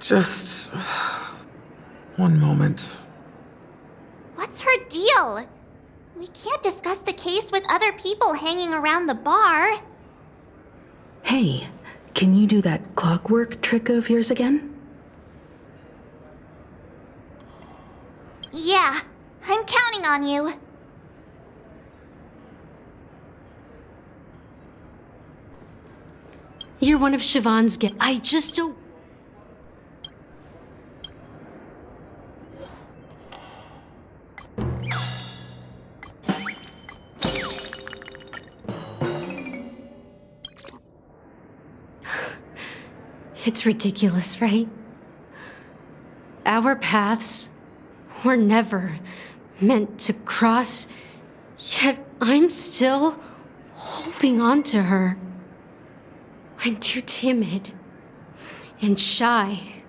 Just one moment. What's her deal? We can't discuss the case with other people hanging around the bar. Hey, can you do that clockwork trick of yours again? Yeah, I'm counting on you. You're one of Siobhan's I just don't... It's ridiculous, right? Our paths were never meant to cross, yet I'm still holding on to her. I'm too timid and shy,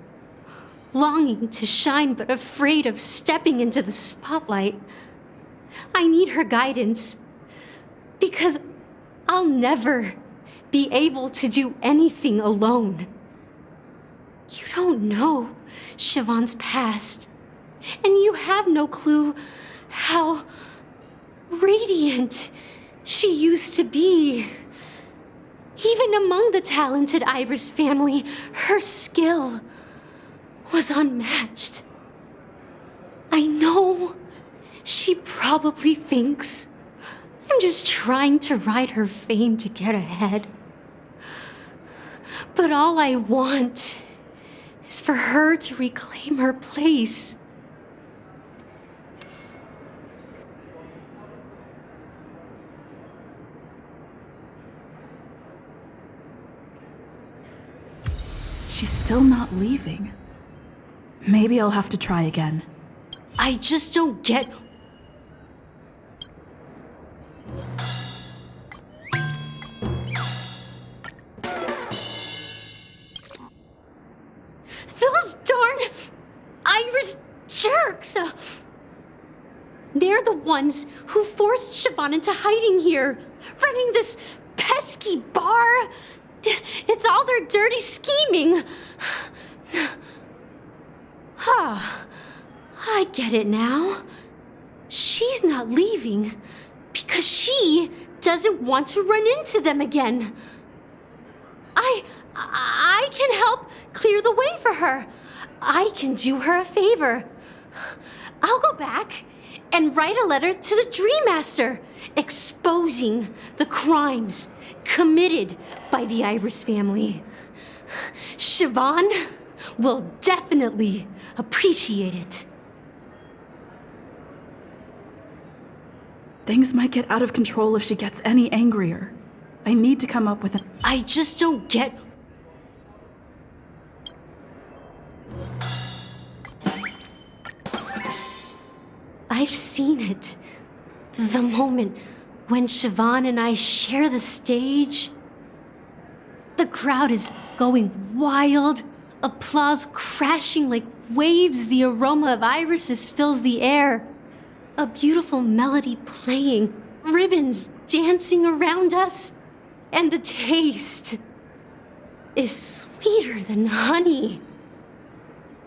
longing to shine but afraid of stepping into the spotlight. I need her guidance because I'll never be able to do anything alone. You don't know Siobhan's past, and you have no clue how radiant she used to be. Even among the talented Iris family, her skill was unmatched. I know she probably thinks I'm just trying to ride her fame to get ahead. But all I want is for her to reclaim her place. She's still not leaving. Maybe I'll have to try again. I just don't get... Those darn Iris jerks! They're the ones who forced Siobhan into hiding here, running this pesky bar. It's all their dirty scheming. I get it now. She's not leaving because she doesn't want to run into them again. I can help clear the way for her. I can do her a favor. I'll go back and write a letter to the Dream Master exposing the crimes committed by the Iris family. Siobhan will definitely appreciate it. Things might get out of control if she gets any angrier. I need to come up with an... I just don't get... I've seen it. The moment when Siobhan and I share the stage. The crowd is going wild, applause crashing like waves, the aroma of irises fills the air. A beautiful melody playing, ribbons dancing around us, and the taste is sweeter than honey.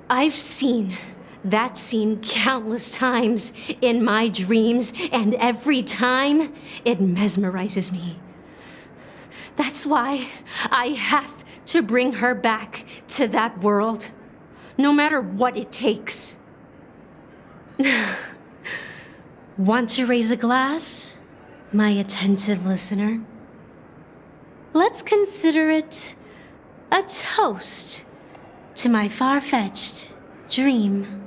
I've seen that scene countless times in my dreams, and every time it mesmerizes me. That's why I have to bring her back to that world, no matter what it takes. Want to raise a glass, my attentive listener? Let's consider it a toast to my far-fetched dream.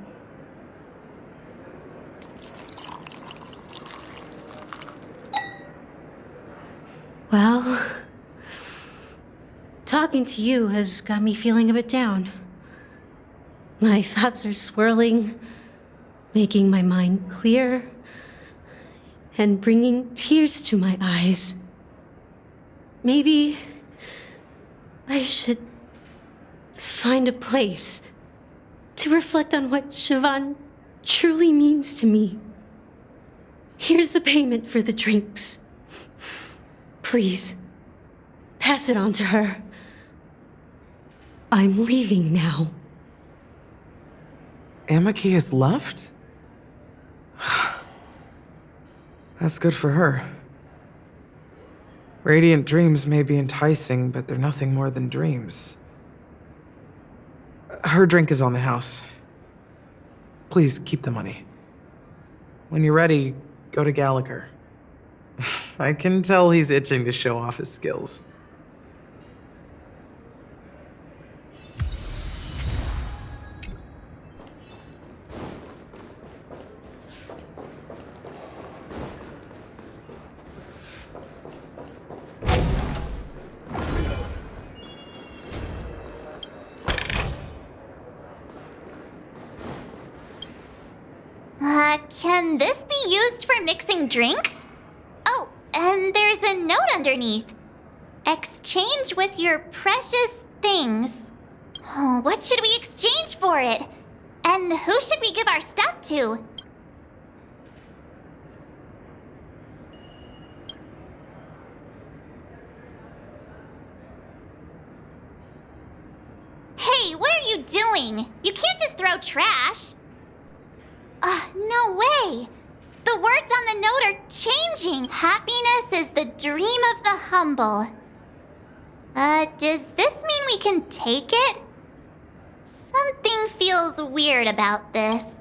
Well, talking to you has got me feeling a bit down. My thoughts are swirling, making my mind clear, and bringing tears to my eyes. Maybe I should find a place to reflect on what Siobhan truly means to me. Here's the payment for the drinks. Please, pass it on to her. I'm leaving now. Amaki has left? That's good for her. Radiant dreams may be enticing, but they're nothing more than dreams. Her drink is on the house. Please keep the money. When you're ready, go to Gallagher. I can tell he's itching to show off his skills. Can this be used for mixing drinks? Oh, and there's a note underneath. Exchange with your precious things. Oh, what should we exchange for it? And who should we give our stuff to? Hey, what are you doing? You can't just throw trash. No way! The words on the note are changing. Happiness is the dream of the humble. Does this mean we can take it? Something feels weird about this.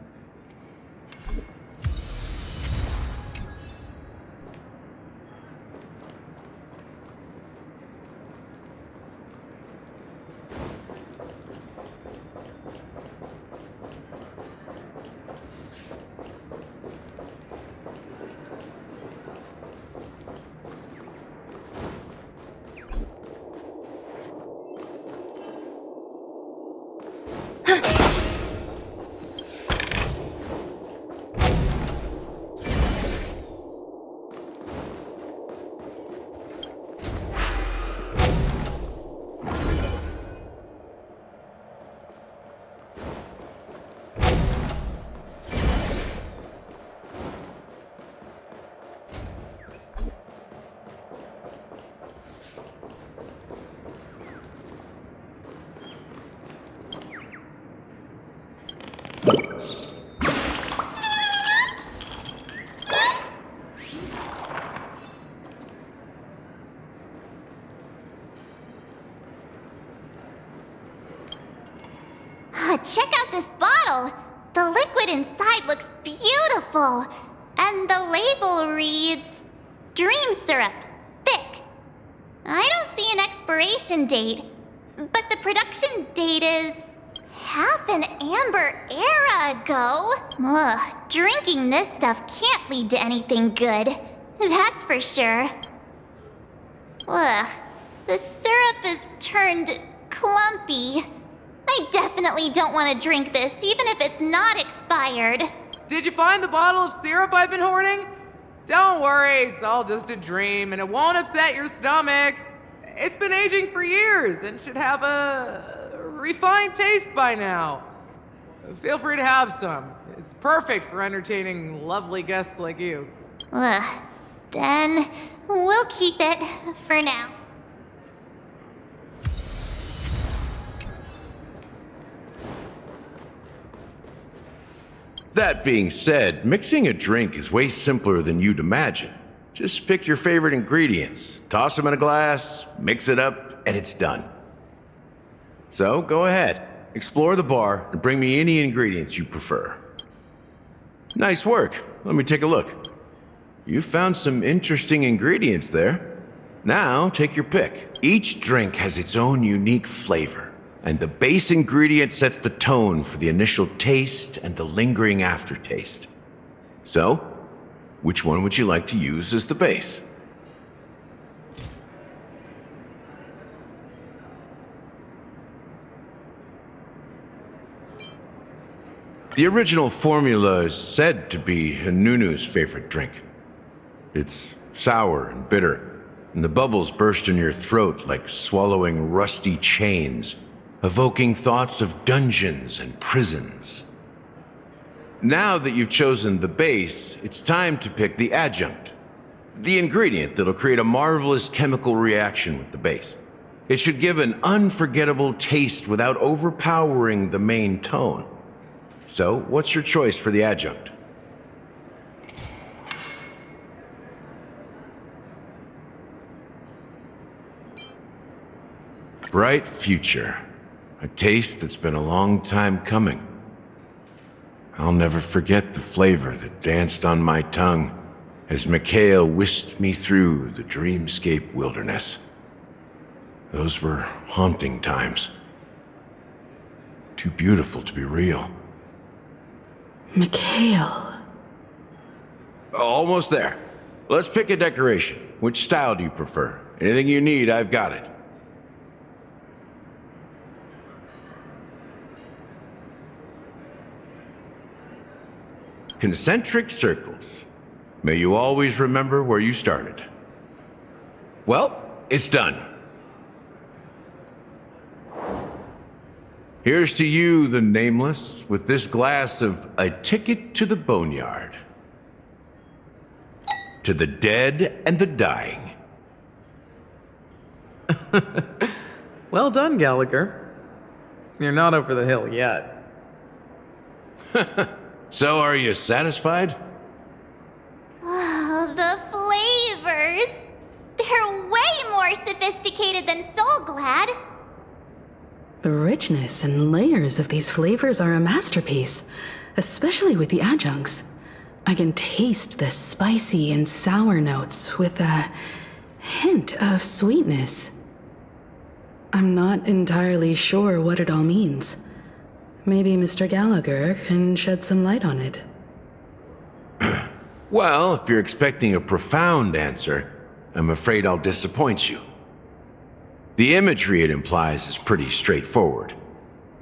Check out this bottle! The liquid inside looks beautiful! And the label reads... Dream Syrup. Thick. I don't see an expiration date, but the production date is... half an amber era ago. Ugh, drinking this stuff can't lead to anything good. That's for sure. Ugh, the syrup is turned clumpy. I definitely don't want to drink this, even if it's not expired. Did you find the bottle of syrup I've been hoarding? Don't worry, it's all just a dream and it won't upset your stomach. It's been aging for years and should have a refined taste by now. Feel free to have some. It's perfect for entertaining lovely guests like you. Ugh, then we'll keep it for now. That being said, mixing a drink is way simpler than you'd imagine. Just pick your favorite ingredients, toss them in a glass, mix it up, and it's done. So go ahead, explore the bar, and bring me any ingredients you prefer. Nice work. Let me take a look. You found some interesting ingredients there. Now take your pick. Each drink has its own unique flavor. And the base ingredient sets the tone for the initial taste and the lingering aftertaste. So, which one would you like to use as the base? The original formula is said to be Nunu's favorite drink. It's sour and bitter, and the bubbles burst in your throat like swallowing rusty chains, evoking thoughts of dungeons and prisons. Now that you've chosen the base, it's time to pick the adjunct, the ingredient that'll create a marvelous chemical reaction with the base. It should give an unforgettable taste without overpowering the main tone. So, what's your choice for the adjunct? Bright future. A taste that's been a long time coming. I'll never forget the flavor that danced on my tongue as Mikhail whisked me through the dreamscape wilderness. Those were haunting times. Too beautiful to be real. Mikhail. Almost there. Let's pick a decoration. Which style do you prefer? Anything you need, I've got it. Concentric circles. May you always remember where you started. Well, it's done. Here's to you, the nameless, with this glass of a ticket to the boneyard. To the dead and the dying. Well done, Gallagher. You're not over the hill yet. So, are you satisfied? Oh, the flavors! They're way more sophisticated than Soul Glad. The richness and layers of these flavors are a masterpiece, especially with the adjuncts. I can taste the spicy and sour notes with a hint of sweetness. I'm not entirely sure what it all means. Maybe Mr. Gallagher can shed some light on it. Well, if you're expecting a profound answer, I'm afraid I'll disappoint you. The imagery it implies is pretty straightforward.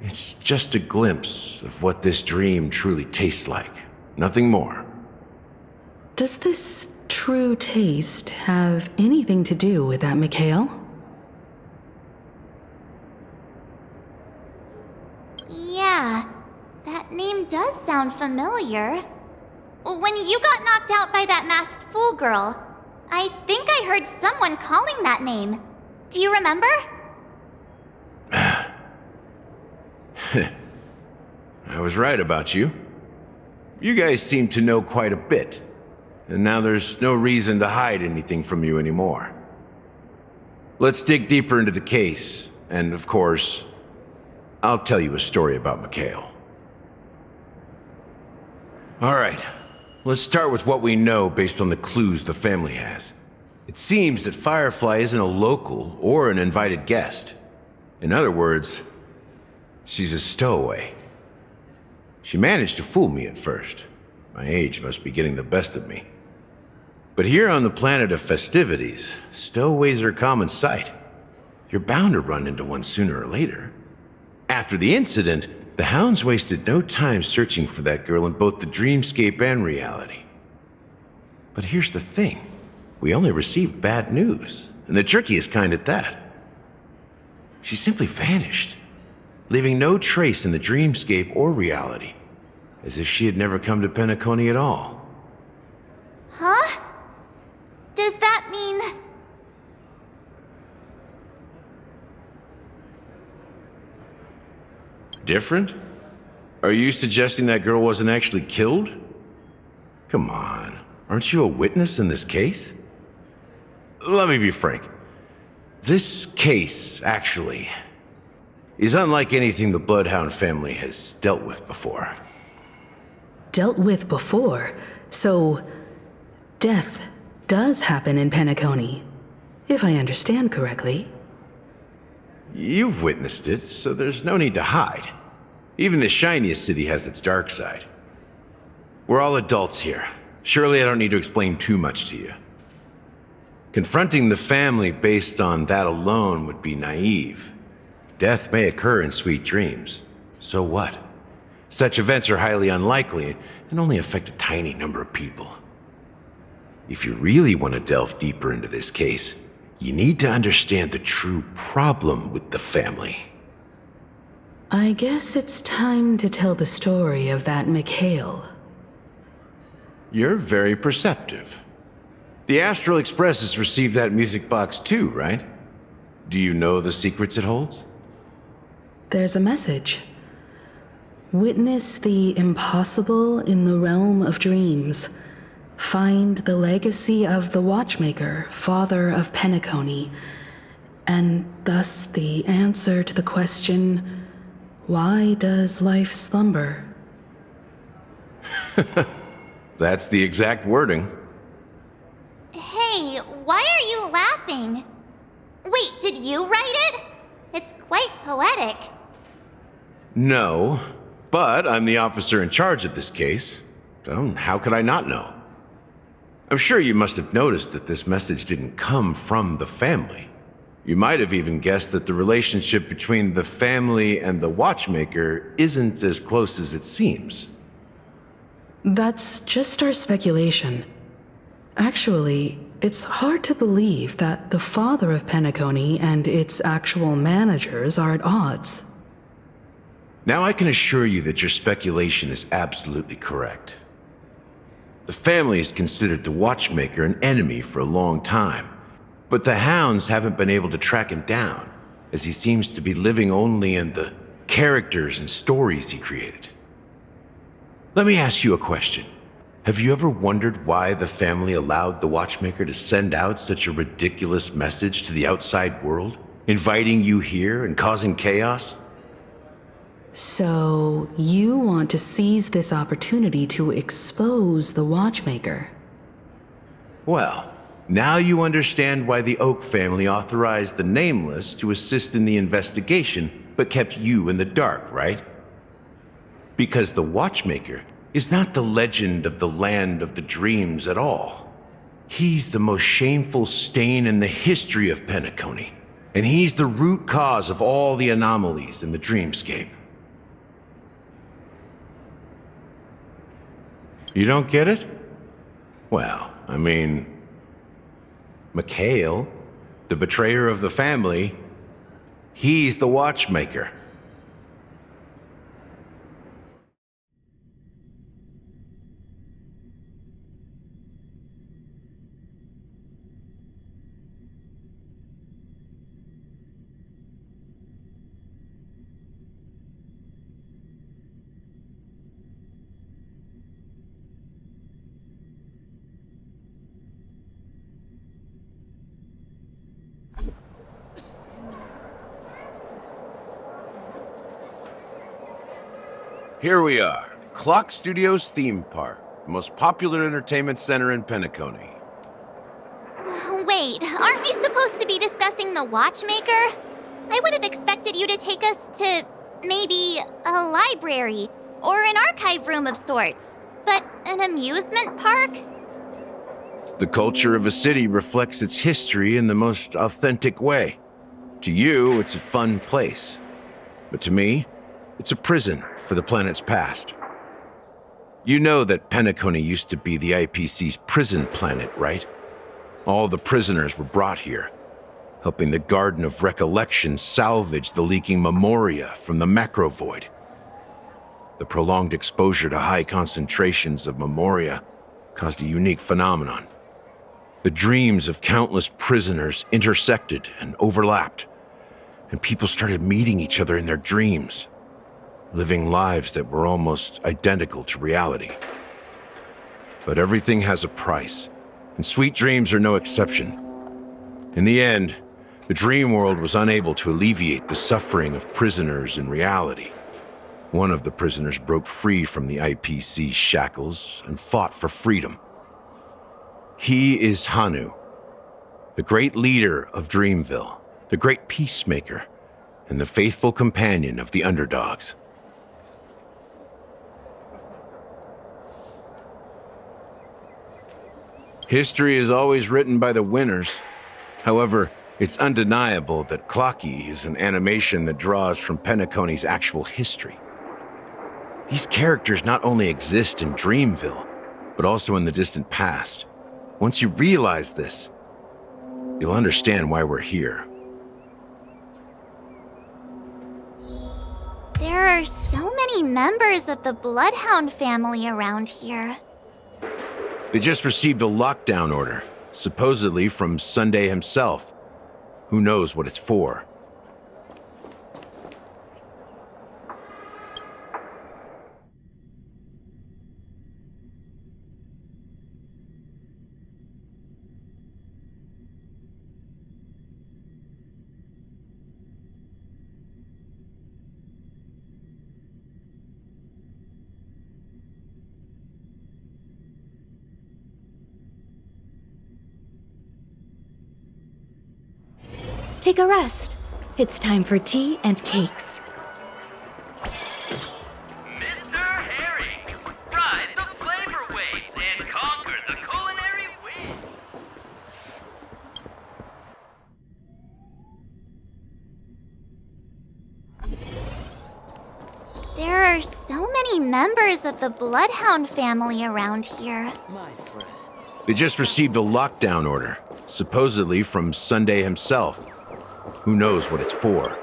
It's just a glimpse of what this dream truly tastes like. Nothing more. Does this true taste have anything to do with that Mikhail? Yeah, that name does sound familiar. When you got knocked out by that masked fool girl, I think I heard someone calling that name. Do you remember? I was right about you. You guys seem to know quite a bit, and now there's no reason to hide anything from you anymore. Let's dig deeper into the case, and of course, I'll tell you a story about Mikhail. All right, let's start with what we know based on the clues the family has. It seems that Firefly isn't a local or an invited guest. In other words, she's a stowaway. She managed to fool me at first. My age must be getting the best of me. But here on the planet of festivities, stowaways are a common sight. You're bound to run into one sooner or later. After the incident, the hounds wasted no time searching for that girl in both the dreamscape and reality. But here's the thing. We only received bad news, and the trickiest kind at that. She simply vanished, leaving no trace in the dreamscape or reality, as if she had never come to Penacony at all. Huh? Does that mean... Different? Are you suggesting that girl wasn't actually killed? Come on, aren't you a witness in this case? Let me be frank. This case, actually, is unlike anything the Bloodhound family has dealt with before. Dealt with before, so death does happen in Penacony, if I understand correctly. You've witnessed it, so there's no need to hide. Even the shiniest city has its dark side. We're all adults here. Surely I don't need to explain too much to you. Confronting the family based on that alone would be naive. Death may occur in sweet dreams. So what? Such events are highly unlikely and only affect a tiny number of people. If you really want to delve deeper into this case, you need to understand the true problem with the family. I guess it's time to tell the story of that Mikhail. You're very perceptive. The Astral Express has received that music box too, right? Do you know the secrets it holds? There's a message. Witness the impossible in the realm of dreams. Find the legacy of the Watchmaker, father of Penacony, and thus the answer to the question, why does life slumber? That's the exact wording. Hey, why are you laughing? Wait, did you write it? It's quite poetic. No, but I'm the officer in charge of this case, so how could I not know? I'm sure you must have noticed that this message didn't come from the family. You might have even guessed that the relationship between the family and the Watchmaker isn't as close as it seems. That's just our speculation. Actually, it's hard to believe that the father of Penacony and its actual managers are at odds. Now I can assure you that your speculation is absolutely correct. The family has considered the Watchmaker an enemy for a long time, but the hounds haven't been able to track him down, as he seems to be living only in the characters and stories he created. Let me ask you a question. Have you ever wondered why the family allowed the Watchmaker to send out such a ridiculous message to the outside world, inviting you here and causing chaos? So, you want to seize this opportunity to expose the Watchmaker? Well, now you understand why the Oak family authorized the Nameless to assist in the investigation, but kept you in the dark, right? Because the Watchmaker is not the legend of the land of the dreams at all. He's the most shameful stain in the history of Penacony, and he's the root cause of all the anomalies in the dreamscape. You don't get it? Well, I mean, Mikhail, the betrayer of the family, he's the Watchmaker. Here we are, Clock Studios Theme Park, the most popular entertainment center in Penacony. Wait, aren't we supposed to be discussing the Watchmaker? I would have expected you to take us to maybe a library or an archive room of sorts. But an amusement park? The culture of a city reflects its history in the most authentic way. To you, it's a fun place. But to me, it's a prison for the planet's past. You know that Penacony used to be the IPC's prison planet, right? All the prisoners were brought here, helping the Garden of Recollection salvage the leaking memoria from the macrovoid. The prolonged exposure to high concentrations of memoria caused a unique phenomenon. The dreams of countless prisoners intersected and overlapped, and people started meeting each other in their dreams, living lives that were almost identical to reality. But everything has a price, and sweet dreams are no exception. In the end, the dream world was unable to alleviate the suffering of prisoners in reality. One of the prisoners broke free from the IPC's shackles and fought for freedom. He is Hanu, the great leader of Dreamville, the great peacemaker, and the faithful companion of the underdogs. History is always written by the winners. However, it's undeniable that Clocky is an animation that draws from Penacony's actual history. These characters not only exist in Dreamville, but also in the distant past. Once you realize this, you'll understand why we're here. There are so many members of the Bloodhound family around here. They just received a lockdown order, supposedly from Sunday himself. Who knows what it's for? Take a rest. It's time for tea and cakes. Mr. Herring, ride the flavor waves and conquer the culinary wind. There are so many members of the Bloodhound family around here. They just received a lockdown order, supposedly from Sunday himself. Who knows what it's for?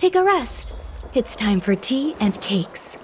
Take a rest. It's time for tea and cakes.